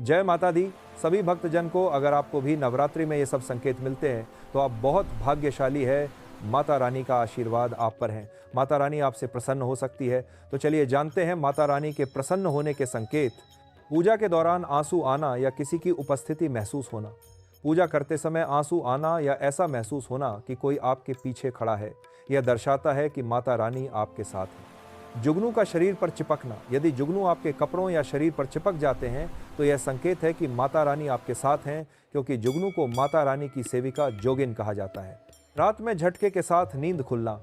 जय माता दी। सभी भक्तजन को अगर आपको भी नवरात्रि में ये सब संकेत मिलते हैं तो आप बहुत भाग्यशाली है। माता रानी का आशीर्वाद आप पर है। माता रानी आपसे प्रसन्न हो सकती है। तो चलिए जानते हैं माता रानी के प्रसन्न होने के संकेत। पूजा के दौरान आंसू आना या किसी की उपस्थिति महसूस होना। पूजा करते समय आंसू आना या ऐसा महसूस होना कि कोई आपके पीछे खड़ा है, यह दर्शाता है कि माता रानी आपके साथ है। जुगनू का शरीर पर चिपकना। यदि जुगनू आपके कपड़ों या शरीर पर चिपक जाते हैं तो यह संकेत है कि माता रानी आपके साथ हैं, क्योंकि जुगनू को माता रानी की सेविका जोगिन कहा जाता है। रात में झटके के साथ नींद खुलना।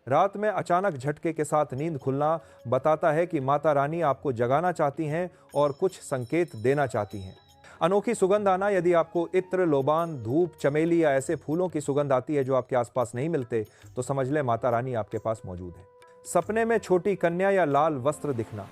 रात में अचानक झटके के साथ नींद खुलना बताता है कि माता रानी आपको जगाना चाहती हैं और कुछ संकेत देना चाहती हैं। अनोखी सुगंध आना। यदि आपको इत्र, लोबान, धूप, चमेली या ऐसे फूलों की सुगंध आती है जो आपके आसपास नहीं मिलते तो समझ लें माता रानी आपके पास मौजूद है। सपने में छोटी कन्या या लाल वस्त्र दिखना।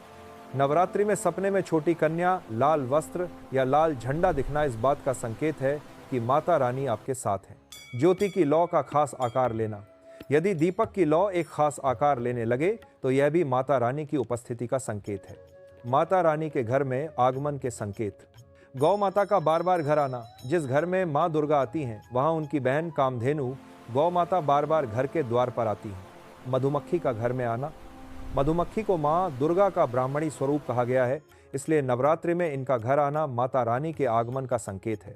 नवरात्रि में सपने में छोटी कन्या, लाल वस्त्र या लाल झंडा दिखना इस बात का संकेत है कि माता रानी आपके साथ है। ज्योति की लौ का खास आकार लेना। यदि दीपक की लौ एक खास आकार लेने लगे तो यह भी माता रानी की उपस्थिति का संकेत है। माता रानी के घर में आगमन के संकेत। गौ माता का बार बार घर आना। जिस घर में माँ दुर्गा आती हैं वहाँ उनकी बहन कामधेनु गौ माता बार बार घर के द्वार पर आती हैं। मधुमक्खी का घर में आना। मधुमक्खी को माँ दुर्गा का ब्राह्मणी स्वरूप कहा गया है, इसलिए नवरात्रि में इनका घर आना माता रानी के आगमन का संकेत है।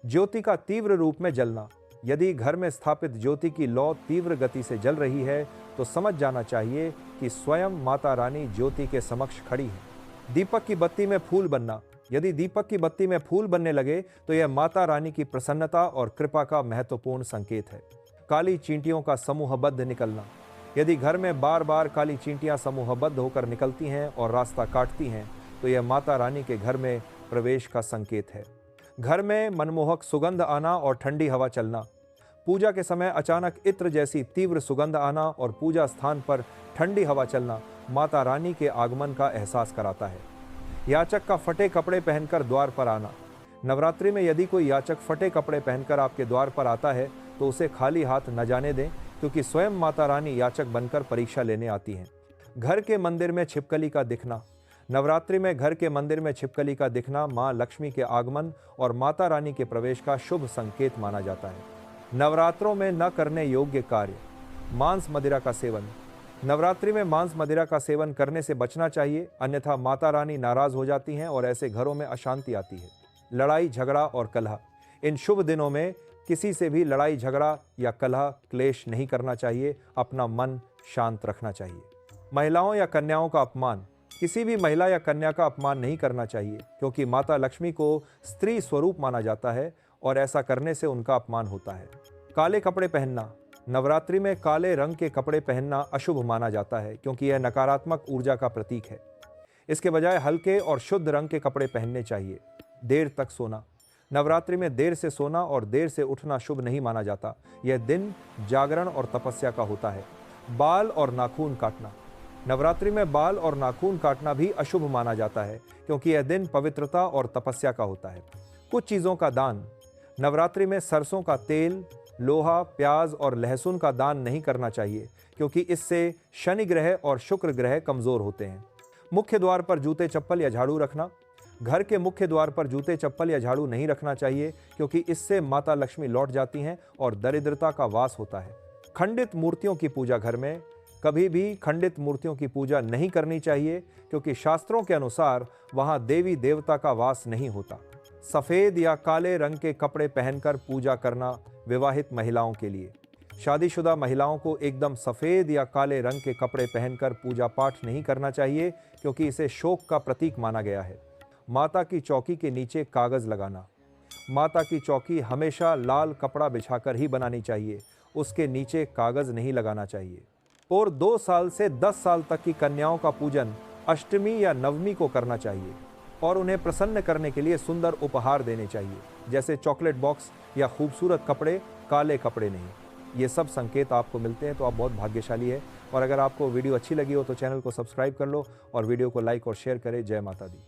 ज्योति का तीव्र रूप में जलना। यदि घर में स्थापित ज्योति की लौ तीव्र गति से जल रही है तो समझ जाना चाहिए कि स्वयं माता रानी ज्योति के समक्ष खड़ी है। दीपक की बत्ती में फूल बनना। यदि दीपक की बत्ती में फूल बनने लगे तो यह माता रानी की प्रसन्नता और कृपा का महत्वपूर्ण संकेत है। काली चींटियों का समूहबद्ध निकलना। यदि घर में बार बार काली चींटियां समूहबद्ध होकर निकलती हैं और रास्ता काटती हैं तो यह माता रानी के घर में प्रवेश का संकेत है। घर में मनमोहक सुगंध आना और ठंडी हवा चलना। पूजा के समय अचानक इत्र जैसी तीव्र सुगंध आना और पूजा स्थान पर ठंडी हवा चलना माता रानी के आगमन का एहसास कराता है। याचक का फटे कपड़े पहनकर द्वार पर आना। नवरात्रि में यदि कोई याचक फटे कपड़े पहनकर आपके द्वार पर आता है तो उसे खाली हाथ न जाने दें, क्योंकि स्वयं माता रानी याचक बनकर परीक्षा लेने आती हैं। घर के मंदिर में छिपकली का दिखना। नवरात्रि में घर के मंदिर में छिपकली का दिखना माँ लक्ष्मी के आगमन और माता रानी के प्रवेश का शुभ संकेत माना जाता है। नवरात्रों में न करने योग्य कार्य। मांस मदिरा का सेवन। नवरात्रि में मांस मदिरा का सेवन करने से बचना चाहिए, अन्यथा माता रानी नाराज हो जाती हैं और ऐसे घरों में अशांति आती है। लड़ाई, झगड़ा और कलह। इन शुभ दिनों में किसी से भी लड़ाई, झगड़ा या कलह, क्लेश नहीं करना चाहिए। अपना मन शांत रखना चाहिए। महिलाओं या कन्याओं का अपमान। किसी भी महिला या कन्या का अपमान नहीं करना चाहिए, क्योंकि माता लक्ष्मी को स्त्री स्वरूप माना जाता है और ऐसा करने से उनका अपमान होता है। काले कपड़े पहनना। नवरात्रि में काले रंग के कपड़े पहनना अशुभ माना जाता है, क्योंकि यह नकारात्मक ऊर्जा का प्रतीक है। इसके बजाय हल्के और शुद्ध रंग के कपड़े पहनने चाहिए। देर तक सोना। नवरात्रि में देर से सोना और देर से उठना शुभ नहीं माना जाता। यह दिन जागरण और तपस्या का होता है। बाल और नाखून काटना। नवरात्रि में बाल और नाखून काटना भी अशुभ माना जाता है, क्योंकि यह दिन पवित्रता और तपस्या का होता है। कुछ चीज़ों का दान। नवरात्रि में सरसों का तेल, लोहा, प्याज और लहसुन का दान नहीं करना चाहिए, क्योंकि इससे शनि ग्रह और शुक्र ग्रह कमज़ोर होते हैं। मुख्य द्वार पर जूते, चप्पल या झाड़ू रखना। घर के मुख्य द्वार पर जूते, चप्पल या झाड़ू नहीं रखना चाहिए, क्योंकि इससे माता लक्ष्मी लौट जाती हैं और दरिद्रता का वास होता है। खंडित मूर्तियों की पूजा। घर में कभी भी खंडित मूर्तियों की पूजा नहीं करनी चाहिए, क्योंकि शास्त्रों के अनुसार वहाँ देवी देवता का वास नहीं होता। सफ़ेद या काले रंग के कपड़े पहनकर पूजा करना विवाहित महिलाओं के लिए। शादीशुदा महिलाओं को एकदम सफ़ेद या काले रंग के कपड़े पहनकर पूजा पाठ नहीं करना चाहिए, क्योंकि इसे शोक का प्रतीक माना गया है। माता की चौकी के नीचे कागज़ लगाना। माता की चौकी हमेशा लाल कपड़ा बिछाकर ही बनानी चाहिए, उसके नीचे कागज़ नहीं लगाना चाहिए। और 2 साल से 10 साल तक की कन्याओं का पूजन अष्टमी या नवमी को करना चाहिए और उन्हें प्रसन्न करने के लिए सुंदर उपहार देने चाहिए, जैसे चॉकलेट बॉक्स या खूबसूरत कपड़े, काले कपड़े नहीं। ये सब संकेत आपको मिलते हैं तो आप बहुत भाग्यशाली है। और अगर आपको वीडियो अच्छी लगी हो तो चैनल को सब्सक्राइब कर लो और वीडियो को लाइक और शेयर करें। जय माता दी।